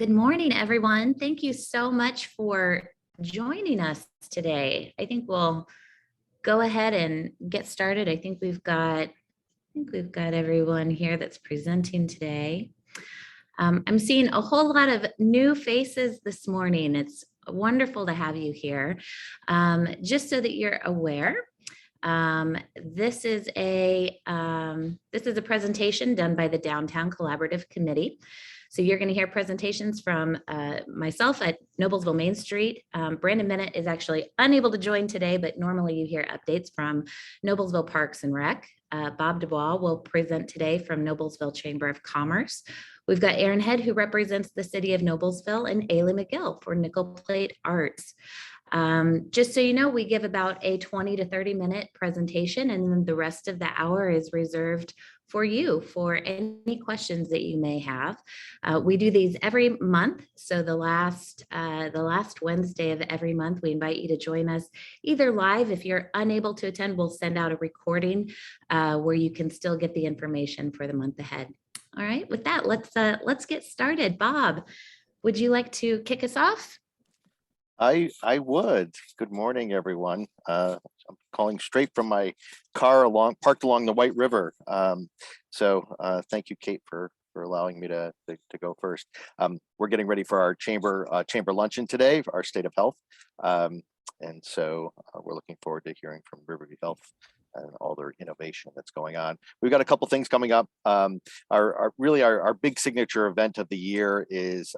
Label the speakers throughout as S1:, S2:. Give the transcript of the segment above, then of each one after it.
S1: Good morning, everyone. Thank you so much for joining us today. I think we'll go ahead and get started. I think we've got everyone here that's presenting today. I'm seeing a whole lot of new faces this morning. It's wonderful to have you here. Just so that you're aware, this is a presentation done by the Downtown Collaborative Committee. So you're going to hear presentations from myself at Noblesville Main Street. Brandon Bennett is actually unable to join today, but normally you hear updates from Noblesville Parks and Rec. Bob Dubois will present today from Noblesville Chamber of Commerce. We've got Aaron Head, who represents the city of Noblesville, and Ailey McGill for Nickel Plate Arts. Just so you know, we give about a 20 to 30 minute presentation, and then the rest of the hour is reserved for you for any questions that you may have. We do these every month. So the last Wednesday of every month, we invite you to join us either live. If you're unable to attend, we'll send out a recording where you can still get the information for the month ahead. All right, with that, let's get started. Bob, would you like to kick us off?
S2: I would. Good morning, everyone. I'm calling straight from my car parked along the White River. So thank you, Kate, for allowing me to go first. We're getting ready for our chamber luncheon today, our State of Health. And so we're looking forward to hearing from Riverview Health and all their innovation that's going on. We've got a couple things coming up. Our big signature event of the year is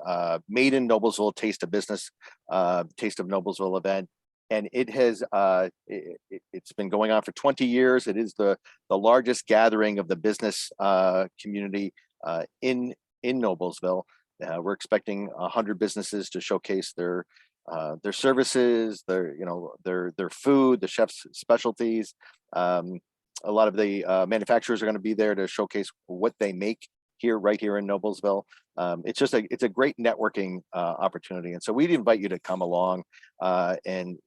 S2: Made in Noblesville Taste of Business, Taste of Noblesville event. And it has it's been going on for 20 years. It is the largest gathering of the business community in Noblesville. We're expecting 100 businesses to showcase their services, their food, the chef's specialties. A lot of the manufacturers are going to be there to showcase what they make right here in Noblesville. It's a great networking opportunity, and so we'd invite you to come along and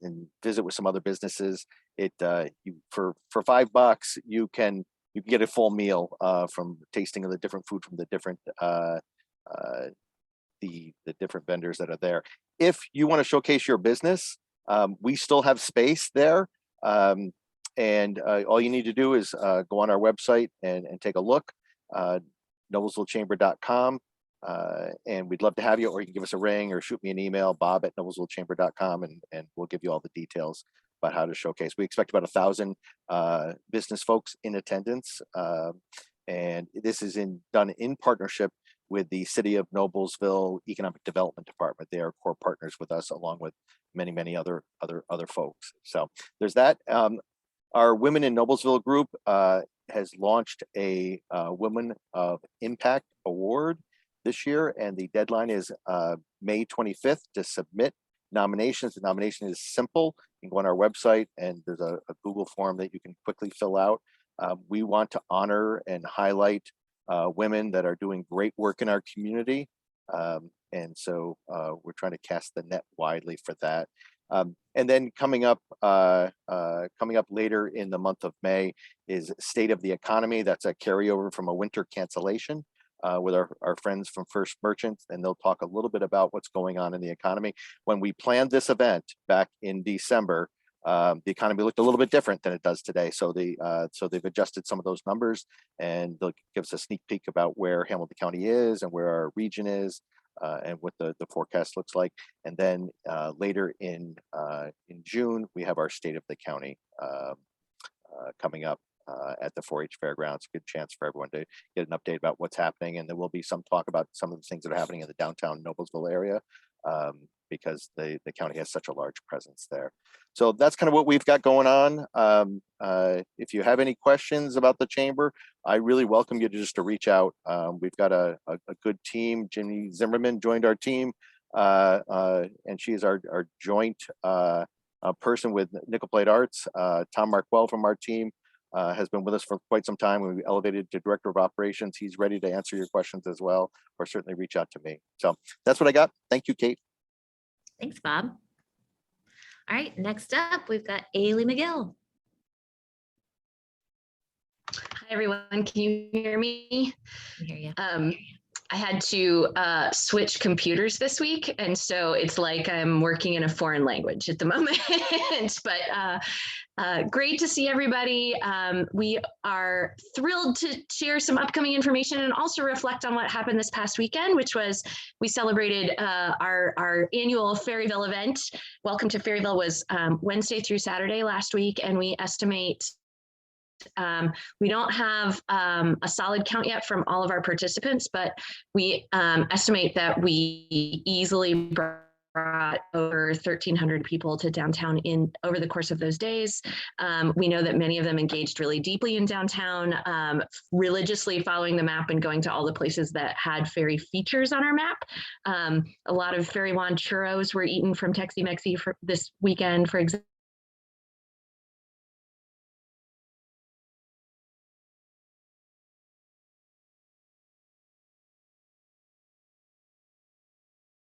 S2: visit with some other businesses. For $5 you can get a full meal from tasting of the different food from the different the different vendors that are there. If you want to showcase your business, we still have space there. And all you need to do is go on our website and take a look, noblesvillechamber.com. And we'd love to have you, or you can give us a ring or shoot me an email, bob@noblesvillechamber.com, and we'll give you all the details about how to showcase. We expect about 1,000 business folks in attendance. And this is done in partnership with the City of Noblesville Economic Development Department. They are core partners with us, along with many other folks. So there's that. Our Women in Noblesville group has launched a Women of Impact Award this year, and the deadline is May 25th to submit nominations. The nomination is simple. You can go on our website, and there's a Google form that you can quickly fill out. We want to honor and highlight women that are doing great work in our community. And so we're trying to cast the net widely for that. And then coming up later in the month of May is State of the Economy. That's a carryover from a winter cancellation with our friends from First Merchants, and they'll talk a little bit about what's going on in the economy. When we planned this event back in December, the economy looked a little bit different than it does today. So they've adjusted some of those numbers, and they'll give us a sneak peek about where Hamilton County is and where our region is, and what the forecast looks like. And then later in June, we have our State of the County coming up at the 4-H Fairgrounds. Good chance for everyone to get an update about what's happening, and there will be some talk about some of the things that are happening in the downtown Noblesville area, because the county has such a large presence there. So that's kind of what we've got going on. If you have any questions about the chamber, I really welcome you to reach out. We've got a good team. Jenny Zimmerman joined our team, and she is our joint person with Nickel Plate Arts. Tom Markwell from our team has been with us for quite some time. We elevated to Director of Operations. He's ready to answer your questions as well, or certainly reach out to me. So that's what I got. Thank you, Kate.
S1: Thanks, Bob. All right, next up, we've got Ailey McGill.
S3: Hi, everyone. Can you hear me?
S1: I hear you.
S3: I had to switch computers this week, and so it's like I'm working in a foreign language at the moment. But great to see everybody. We are thrilled to share some upcoming information and also reflect on what happened this past weekend, which was we celebrated our annual Ferryville event. Welcome to Ferryville was Wednesday through Saturday last week, and we estimate we don't have a solid count yet from all of our participants, but we estimate that we easily brought over 1,300 people to downtown over the course of those days. We know that many of them engaged really deeply in downtown, religiously following the map and going to all the places that had ferry features on our map. A lot of Ferry One churros were eaten from Texi Mexi for this weekend, for example.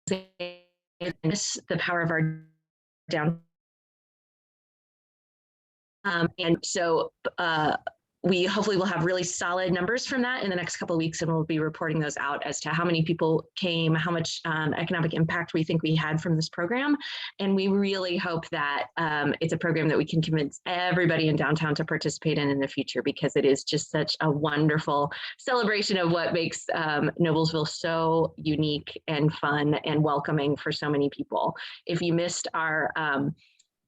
S3: The power of our down. And so we hopefully will have really solid numbers from that in the next couple of weeks, and we'll be reporting those out as to how many people came, how much economic impact we think we had from this program. And we really hope that it's a program that we can convince everybody in downtown to participate in the future, because it is just such a wonderful celebration of what makes Noblesville so unique and fun and welcoming for so many people. If you missed our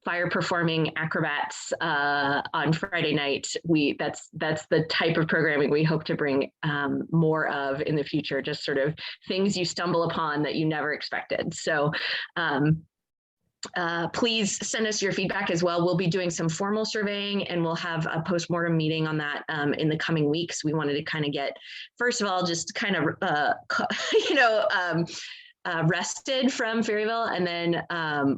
S3: fire performing acrobats on Friday night, that's the type of programming we hope to bring more of in the future, just sort of things you stumble upon that you never expected. So please send us your feedback as well. We'll be doing some formal surveying, and we'll have a postmortem meeting on that in the coming weeks. We wanted to kind of get, first of all, just kind of, rested from Ferryville, and then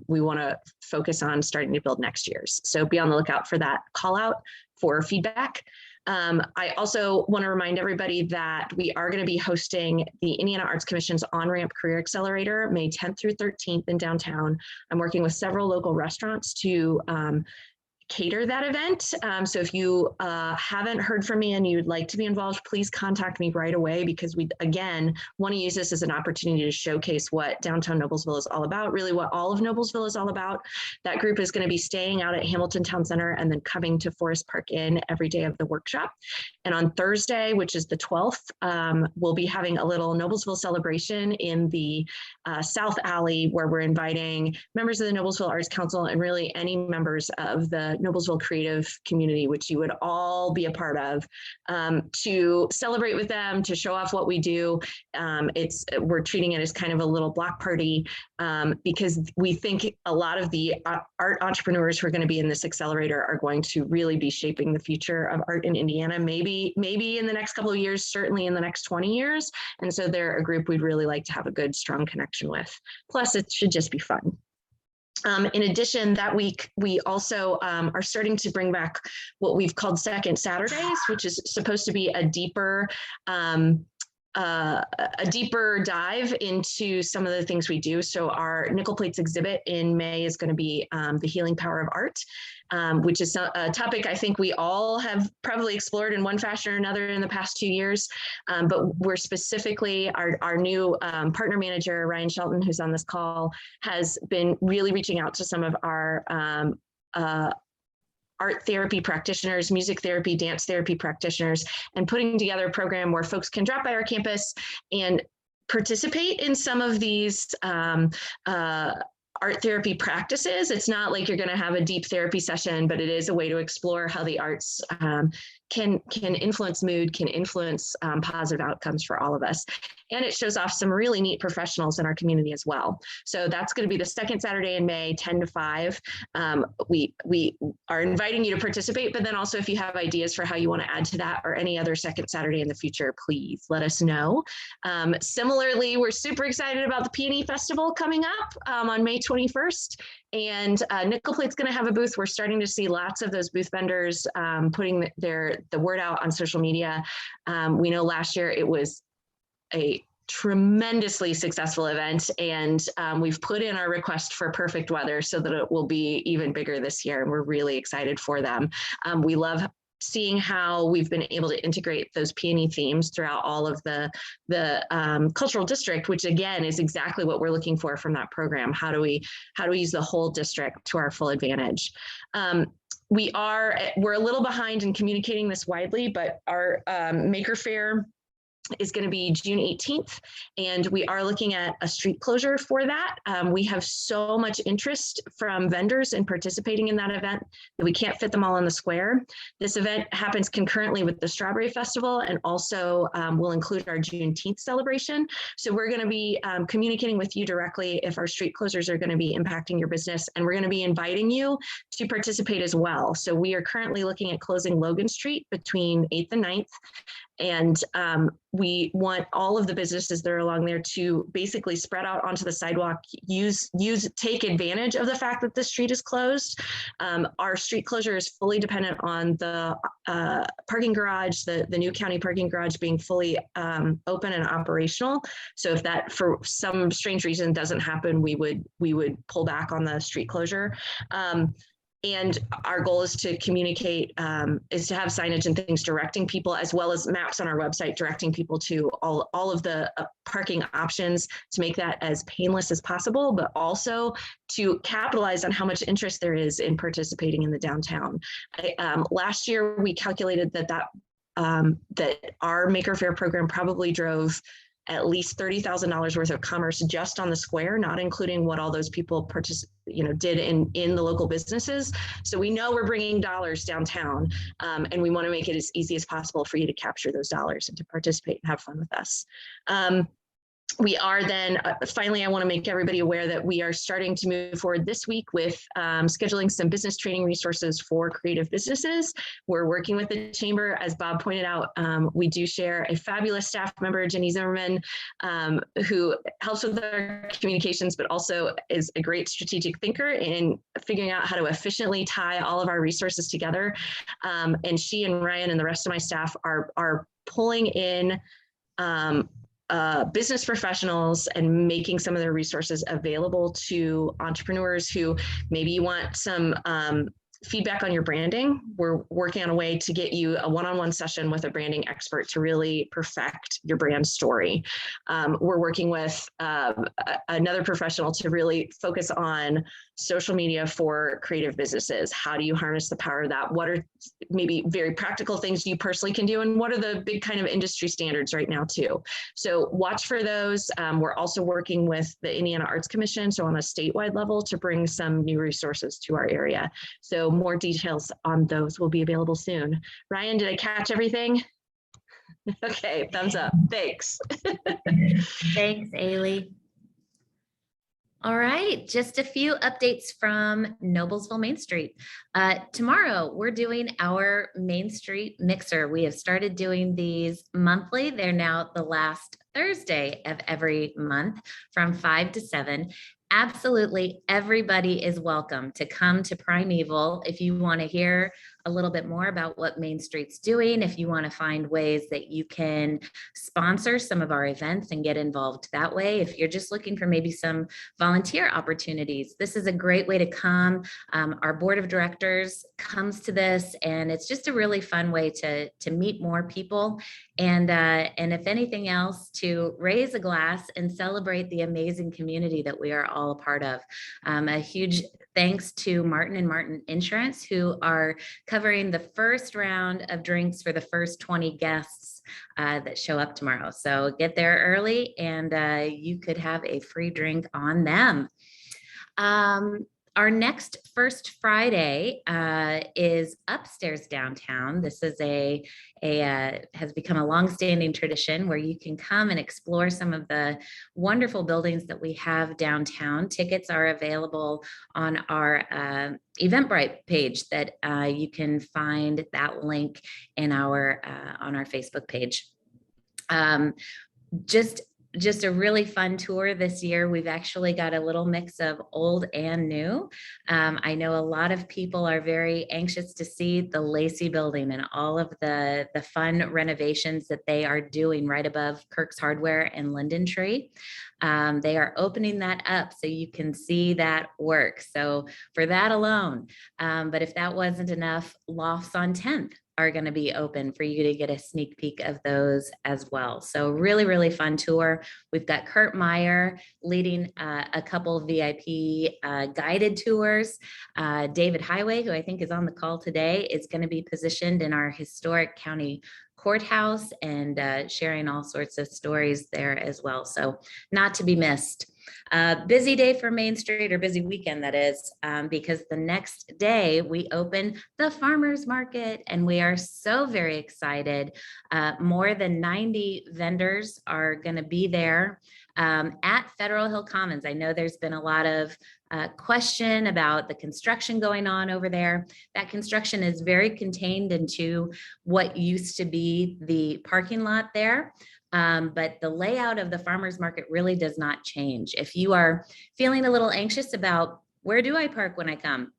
S3: we want to focus on starting to build next year's. So be on the lookout for that call out for feedback. I also want to remind everybody that we are going to be hosting the Indiana Arts Commission's On-Ramp Career Accelerator May 10th through 13th in downtown. I'm working with several local restaurants to cater that event. So if you haven't heard from me and you'd like to be involved, please contact me right away, because we, again, want to use this as an opportunity to showcase what downtown Noblesville is all about, really what all of Noblesville is all about. That group is going to be staying out at Hamilton Town Center and then coming to Forest Park Inn every day of the workshop. And on Thursday, which is the 12th, we'll be having a little Noblesville celebration in the South Alley, where we're inviting members of the Noblesville Arts Council and really any members of the Noblesville creative community, which you would all be a part of, to celebrate with them, to show off what we do. We're treating it as kind of a little block party, because we think a lot of the art entrepreneurs who are going to be in this accelerator are going to really be shaping the future of art in Indiana, maybe in the next couple of years, certainly in the next 20 years. And so they're a group we'd really like to have a good, strong connection with. Plus, it should just be fun. In addition, that week, we also are starting to bring back what we've called Second Saturdays, which is supposed to be a deeper dive into some of the things we do. So our Nickel Plates exhibit in May is going to be the healing power of art, which is a topic I think we all have probably explored in one fashion or another in the past 2 years. But we're specifically, our new partner manager, Ryan Shelton, who's on this call, has been really reaching out to some of our art therapy practitioners, music therapy, dance therapy practitioners, and putting together a program where folks can drop by our campus and participate in some of these art therapy practices. It's not like you're going to have a deep therapy session, but it is a way to explore how the arts can influence mood, can influence positive outcomes for all of us. And it shows off some really neat professionals in our community as well. So that's going to be the second Saturday in May, 10 to 5. We are inviting you to participate, but then also if you have ideas for how you want to add to that or any other second Saturday in the future, please let us know. Similarly, we're super excited about the Peony Festival coming up on May 21st. And Nickel Plate's going to have a booth. We're starting to see lots of those booth vendors putting the word out on social media. We know last year it was a tremendously successful event, and we've put in our request for perfect weather so that it will be even bigger this year, and we're really excited for them. We love seeing how we've been able to integrate those peony themes throughout all of the cultural district, which again is exactly what we're looking for from that program. How do we use the whole district to our full advantage? We're a little behind in communicating this widely, but our Maker Faire is going to be June 18th, and we are looking at a street closure for that. We have so much interest from vendors in participating in that event that we can't fit them all in the square. This event happens concurrently with the Strawberry Festival, and also will include our Juneteenth celebration. So we're going to be communicating with you directly if our street closures are going to be impacting your business, and we're going to be inviting you to participate as well. So we are currently looking at closing Logan Street between 8th and 9th. And we want all of the businesses that are along there to basically spread out onto the sidewalk, take advantage of the fact that the street is closed. Our street closure is fully dependent on the parking garage, the new county parking garage being fully open and operational. So if that for some strange reason doesn't happen, we would pull back on the street closure. And our goal is to communicate, is to have signage and things directing people, as well as maps on our website directing people to all of the parking options, to make that as painless as possible, but also to capitalize on how much interest there is in participating in the downtown. Last year, we calculated that our Maker Faire program probably drove at least $30,000 worth of commerce just on the square, not including what all those people did in the local businesses. So we know we're bringing dollars downtown, and we want to make it as easy as possible for you to capture those dollars and to participate and have fun with us. We are then, finally, I want to make everybody aware that we are starting to move forward this week with scheduling some business training resources for creative businesses. We're working with the chamber. As Bob pointed out, we do share a fabulous staff member, Jenny Zimmerman, who helps with our communications, but also is a great strategic thinker in figuring out how to efficiently tie all of our resources together. And she and Ryan and the rest of my staff are pulling in business professionals and making some of their resources available to entrepreneurs who maybe want some feedback on your branding. We're working on a way to get you a one-on-one session with a branding expert to really perfect your brand story. We're working with another professional to really focus on social media for creative businesses. How do you harness the power of that? What are maybe very practical things you personally can do? And what are the big kind of industry standards right now too? So watch for those. We're also working with the Indiana Arts Commission, so on a statewide level, to bring some new resources to our area. So more details on those will be available soon. Ryan, did I catch everything? Okay, thumbs up. Thanks.
S1: Thanks, Ailey. All right, just a few updates from Noblesville Main Street. Tomorrow, we're doing our Main Street Mixer. We have started doing these monthly. They're now the last Thursday of every month from 5 to 7. Absolutely everybody is welcome to come to Primeval if you want to hear a little bit more about what Main Street's doing, if you want to find ways that you can sponsor some of our events and get involved that way. If you're just looking for maybe some volunteer opportunities, this is a great way to come. Our board of directors comes to this, and it's just a really fun way to meet more people. And if anything else, to raise a glass and celebrate the amazing community that we are all a part of. A huge thanks to Martin and Martin Insurance, who are covering the first round of drinks for the first 20 guests that show up tomorrow. So get there early and you could have a free drink on them. Our next First Friday is upstairs downtown. This is has become a longstanding tradition where you can come and explore some of the wonderful buildings that we have downtown. Tickets are available on our Eventbrite page that you can find that link in our on our Facebook page. Just a really fun tour this year. We've actually got a little mix of old and new. I know a lot of people are very anxious to see the Lacey building and all of the fun renovations that they are doing right above Kirk's Hardware and Linden Tree. They are opening that up so you can see that work. So for that alone, but if that wasn't enough, lofts on 10th are going to be open for you to get a sneak peek of those as well. So really, really fun tour. We've got Kurt Meyer leading a couple VIP guided tours. David Highway, who I think is on the call today, is going to be positioned in our historic county courthouse and sharing all sorts of stories there as well. So not to be missed. Busy day for Main Street, or busy weekend that is, because the next day we open the farmers market and we are so very excited. More than 90 vendors are going to be there at Federal Hill Commons. I know there's been a lot of question about the construction going on over there. That construction is very contained into what used to be the parking lot there. But the layout of the farmers market really does not change. If you are feeling a little anxious about where do I park when I come,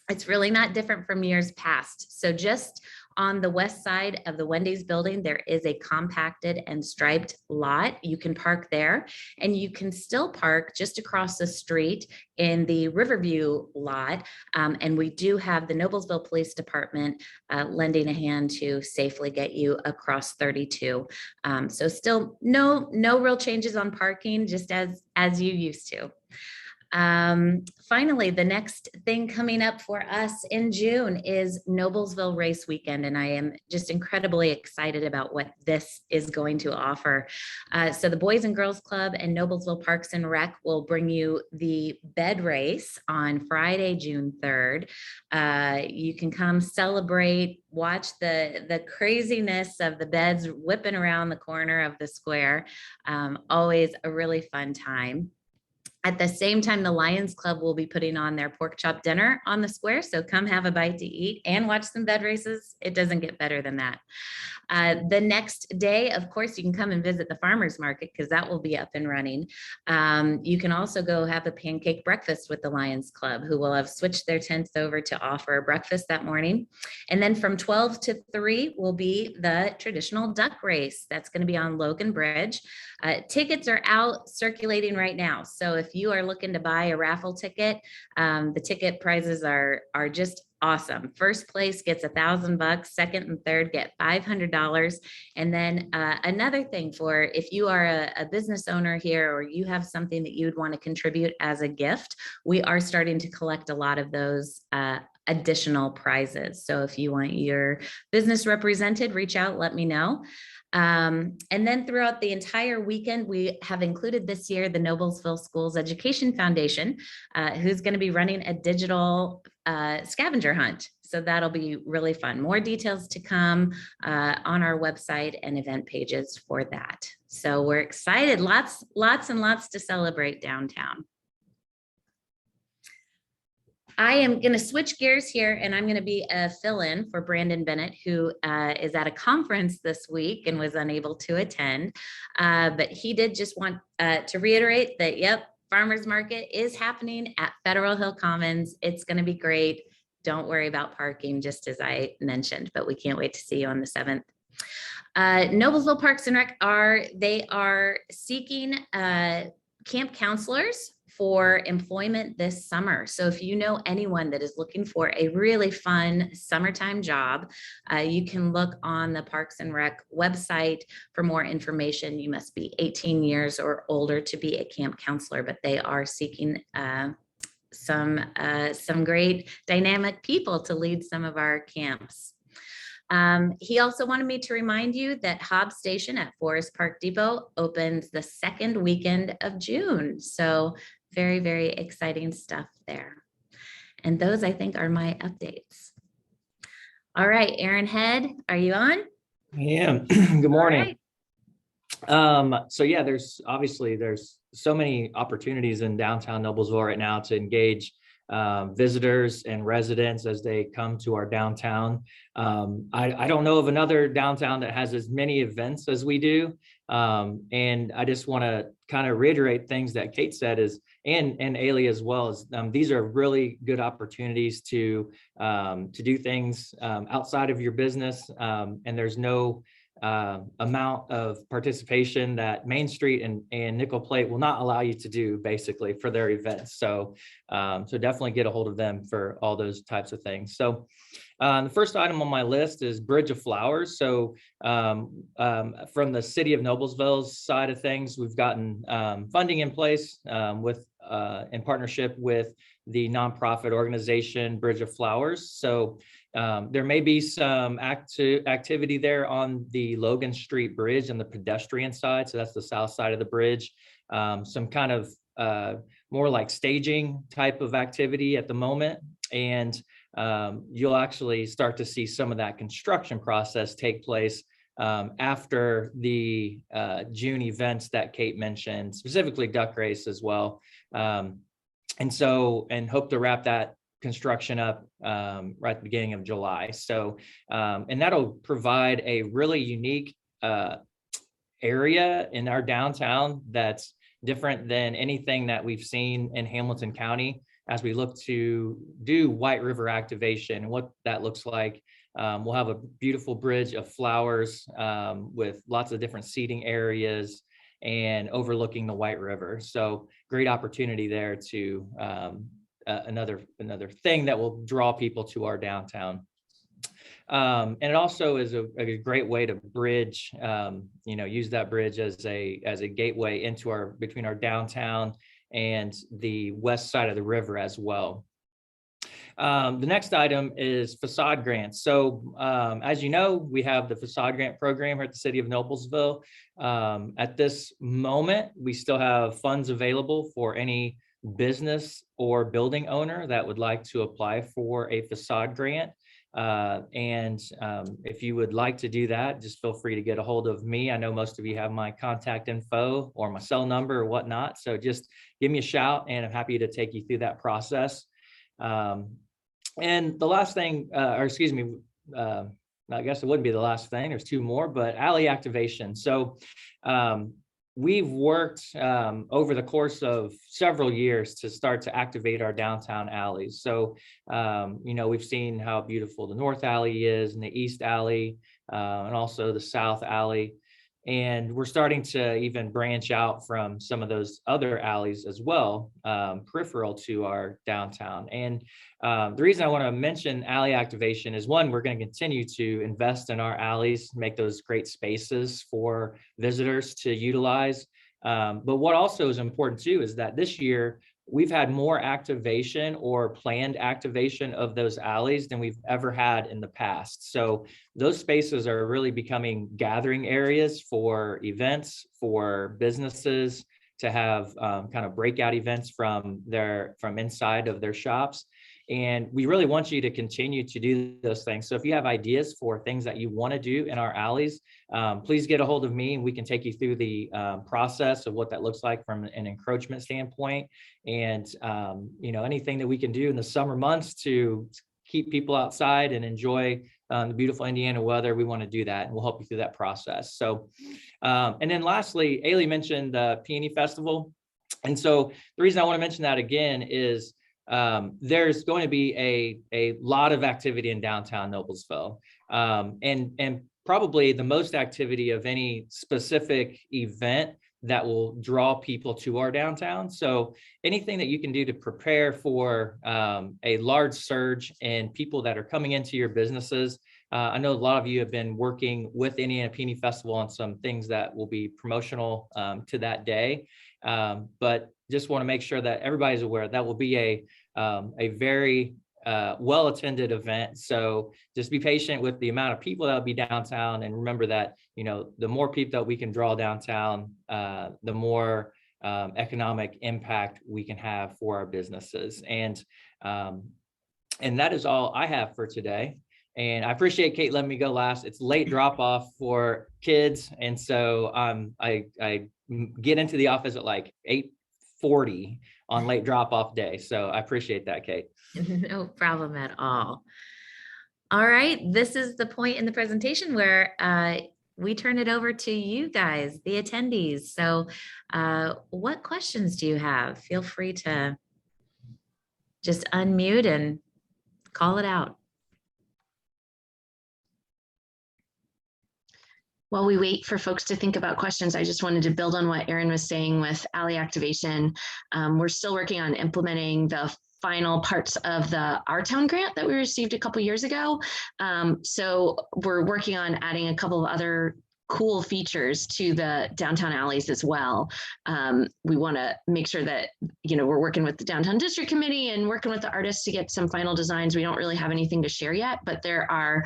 S1: it's really not different from years past. So just on the west side of the Wendy's building, there is a compacted and striped lot. You can park there, and you can still park just across the street in the Riverview lot. And we do have the Noblesville Police Department lending a hand to safely get you across 32. So still no real changes on parking, just as you used to. Finally, the next thing coming up for us in June is Noblesville Race Weekend, and I am just incredibly excited about what this is going to offer. So the Boys and Girls Club and Noblesville Parks and Rec will bring you the bed race on Friday, June 3rd. You can come celebrate, watch the craziness of the beds whipping around the corner of the square. Always a really fun time. At the same time, the Lions Club will be putting on their pork chop dinner on the square. So come have a bite to eat and watch some bed races. It doesn't get better than that. The next day, of course, you can come and visit the farmers market because that will be up and running. You can also go have a pancake breakfast with the Lions Club, who will have switched their tents over to offer breakfast that morning. And then from 12 to 3 will be the traditional duck race. That's going to be on Logan Bridge. Tickets are out circulating right now. So if you are looking to buy a raffle ticket, the ticket prizes are just awesome. First place gets $1,000. Second and third get $500. And then another thing for if you are a business owner here, or you have something that you'd want to contribute as a gift, we are starting to collect a lot of those additional prizes. So if you want your business represented, reach out, let me know. And then throughout the entire weekend, we have included this year the Noblesville Schools Education Foundation, who's going to be running a digital scavenger hunt. So that'll be really fun. More details to come on our website and event pages for that. So we're excited. Lots and lots to celebrate downtown. I am going to switch gears here, and I'm going to be a fill-in for Brandon Bennett, who is at a conference this week and was unable to attend. But he did just want to reiterate that, yep, farmers market is happening at Federal Hill Commons. It's going to be great. Don't worry about parking, just as I mentioned, but we can't wait to see you on the 7th. Noblesville Parks and Rec are seeking camp counselors for employment this summer. So if you know anyone that is looking for a really fun summertime job, you can look on the Parks and Rec website for more information. You must be 18 years or older to be a camp counselor, but they are seeking some great dynamic people to lead some of our camps. He also wanted me to remind you that Hobbs Station at Forest Park Depot opens the second weekend of June. So very, very exciting stuff there. And those, I think, are my updates. All right, Aaron Head, are you on?
S4: I am. Good morning.
S1: Right.
S4: So yeah, there's so many opportunities in downtown Noblesville right now to engage visitors and residents as they come to our downtown. I don't know of another downtown that has as many events as we do. And I just want to kind of reiterate things that Kate said and Ailey as well, as these are really good opportunities to do things outside of your business. And there's no amount of participation that Main Street and Nickel Plate will not allow you to do basically for their events. So, so definitely get a hold of them for all those types of things. So the first item on my list is Bridge of Flowers. So from the city of Noblesville's side of things, we've gotten funding in place with in partnership with the nonprofit organization Bridge of Flowers. So there may be some activity there on the Logan Street Bridge on the pedestrian side. So that's the south side of the bridge. Some kind of more like staging type of activity at the moment. And you'll actually start to see some of that construction process take place after the June events that Kate mentioned, specifically duck race as well. And hope to wrap that construction up right at the beginning of July. So, and that'll provide a really unique area in our downtown that's different than anything that we've seen in Hamilton County as we look to do White River activation and what that looks like. We'll have a beautiful bridge of flowers with lots of different seating areas and overlooking the White River. So great opportunity there to another thing that will draw people to our downtown. And it also is a great way to bridge, use that bridge as a gateway into between our downtown and the west side of the river as well. The next item is facade grants. So as you know, we have the facade grant program here at the city of Noblesville. At this moment, we still have funds available for any business or building owner that would like to apply for a facade grant. If you would like to do that, just feel free to get a hold of me. I know most of you have my contact info or my cell number or whatnot. So just give me a shout and I'm happy to take you through that process. And the last thing, I guess it wouldn't be the last thing, there's two more, but alley activation. So we've worked over the course of several years to start to activate our downtown alleys. So, we've seen how beautiful the North Alley is and the East Alley and also the South Alley. And we're starting to even branch out from some of those other alleys as well, peripheral to our downtown. And the reason I want to mention alley activation is, one, we're going to continue to invest in our alleys, make those great spaces for visitors to utilize. But what also is important too is that this year we've had more activation or planned activation of those alleys than we've ever had in the past. So those spaces are really becoming gathering areas for events, for businesses to have kind of breakout events from inside of their shops. And we really want you to continue to do those things. So if you have ideas for things that you want to do in our alleys, please get a hold of me and we can take you through the process of what that looks like from an encroachment standpoint. And, anything that we can do in the summer months to keep people outside and enjoy the beautiful Indiana weather, we want to do that and we'll help you through that process. So, and then lastly, Ailey mentioned the Peony Festival. And so the reason I want to mention that again is there's going to be a lot of activity in downtown Noblesville, and probably the most activity of any specific event that will draw people to our downtown. So anything that you can do to prepare for a large surge in people that are coming into your businesses. I know a lot of you have been working with Indiana Peony Festival on some things that will be promotional to that day, but just want to make sure that everybody's aware that will be a very well-attended event. So just be patient with the amount of people that'll be downtown, and remember that, the more people that we can draw downtown, the more economic impact we can have for our businesses. And that is all I have for today. And I appreciate Kate letting me go last. It's late drop off for kids. And so I get into the office at like 8:40 on late drop off day. So I appreciate that, Kate.
S1: No problem at all. All right, this is the point in the presentation where we turn it over to you guys, the attendees. So what questions do you have? Feel free to just unmute and call it out.
S3: While we wait for folks to think about questions, I just wanted to build on what Erin was saying with alley activation. We're still working on implementing the final parts of the Our Town grant that we received a couple years ago. So we're working on adding a couple of other cool features to the downtown alleys as well. We want to make sure that, we're working with the downtown district committee and working with the artists to get some final designs. We don't really have anything to share yet, but there are,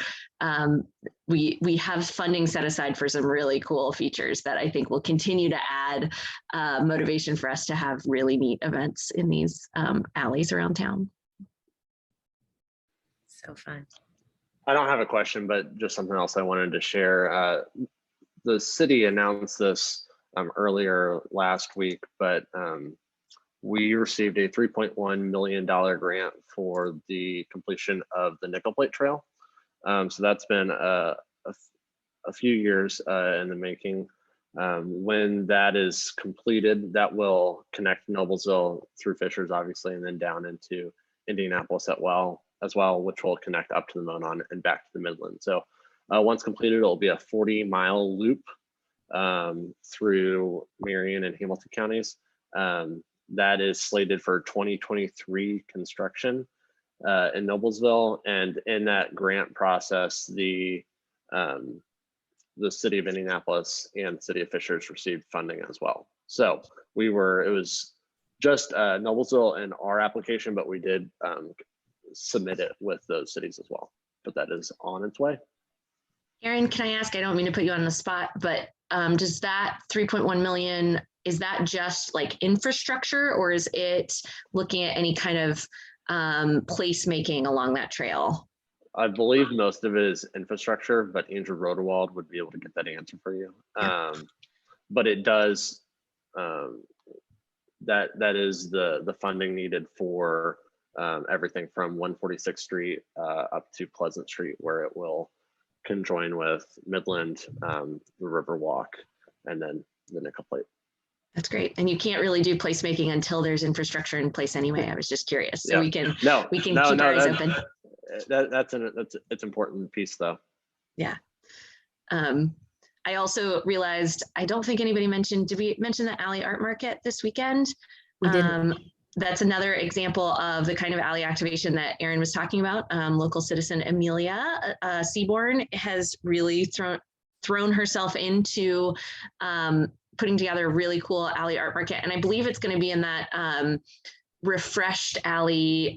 S3: we have funding set aside for some really cool features that I think will continue to add motivation for us to have really neat events in these alleys around town.
S1: So fun.
S5: I don't have a question, but just something else I wanted to share. The city announced this earlier last week, but we received a $3.1 million grant for the completion of the Nickel Plate Trail. So that's been a few years in the making. When that is completed, that will connect Noblesville through Fishers, obviously, and then down into Indianapolis as well, which will connect up to the Monon and back to the Midland. So once completed, it'll be a 40-mile loop through Marion and Hamilton counties. That is slated for 2023 construction in Noblesville. And in that grant process, the city of Indianapolis and city of Fishers received funding as well. So it was just Noblesville in our application, but we did submit it with those cities as well. But that is on its way.
S3: Erin, can I ask, I don't mean to put you on the spot, but does that 3.1 million, is that just like infrastructure, or is it looking at any kind of placemaking along that trail?
S5: I believe most of it is infrastructure, but Andrew Rodewald would be able to get that answer for you. But it does, that is the funding needed for everything from 146th Street up to Pleasant Street, where it will conjoin with Midland, the Riverwalk, and then the Nickel Plate.
S3: That's great. And you can't really do placemaking until there's infrastructure in place anyway. I was just curious. So we can keep our eyes open.
S5: It's important piece though.
S3: Yeah. I also realized, I don't think anybody mentioned, did we mention the alley art market this weekend?
S1: We didn't.
S3: That's another example of the kind of alley activation that Erin was talking about. Local citizen Amelia Seaborn has really thrown herself into putting together a really cool alley art market. And I believe it's going to be in that refreshed alley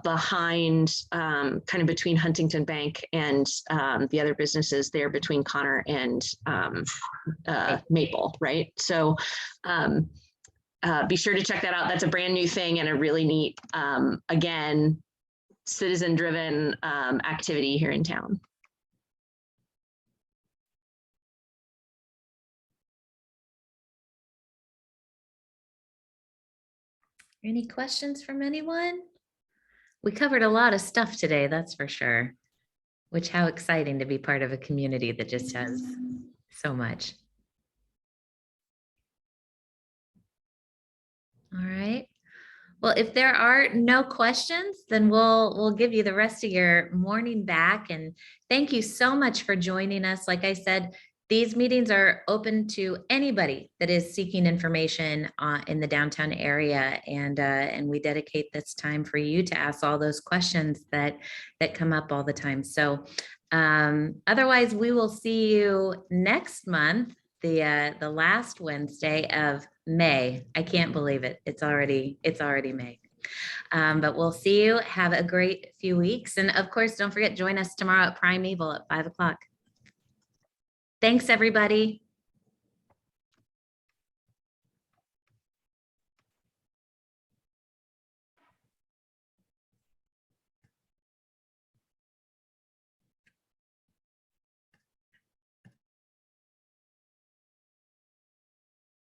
S3: behind, kind of between Huntington Bank and the other businesses there between Connor and Maple, right? So be sure to check that out. That's a brand new thing and a really neat, again, citizen-driven activity here in town.
S1: Any questions from anyone? We covered a lot of stuff today, that's for sure. Which, how exciting to be part of a community that just has so much. All right. Well, if there are no questions, then we'll give you the rest of your morning back. And thank you so much for joining us. Like I said, these meetings are open to anybody that is seeking information in the downtown area, and we dedicate this time for you to ask all those questions that come up all the time. So otherwise, we will see you next month, the last Wednesday of May. I can't believe it. It's already May. But we'll see you. Have a great few weeks, and of course, don't forget, join us tomorrow at Primeval at 5 o'clock. Thanks, everybody.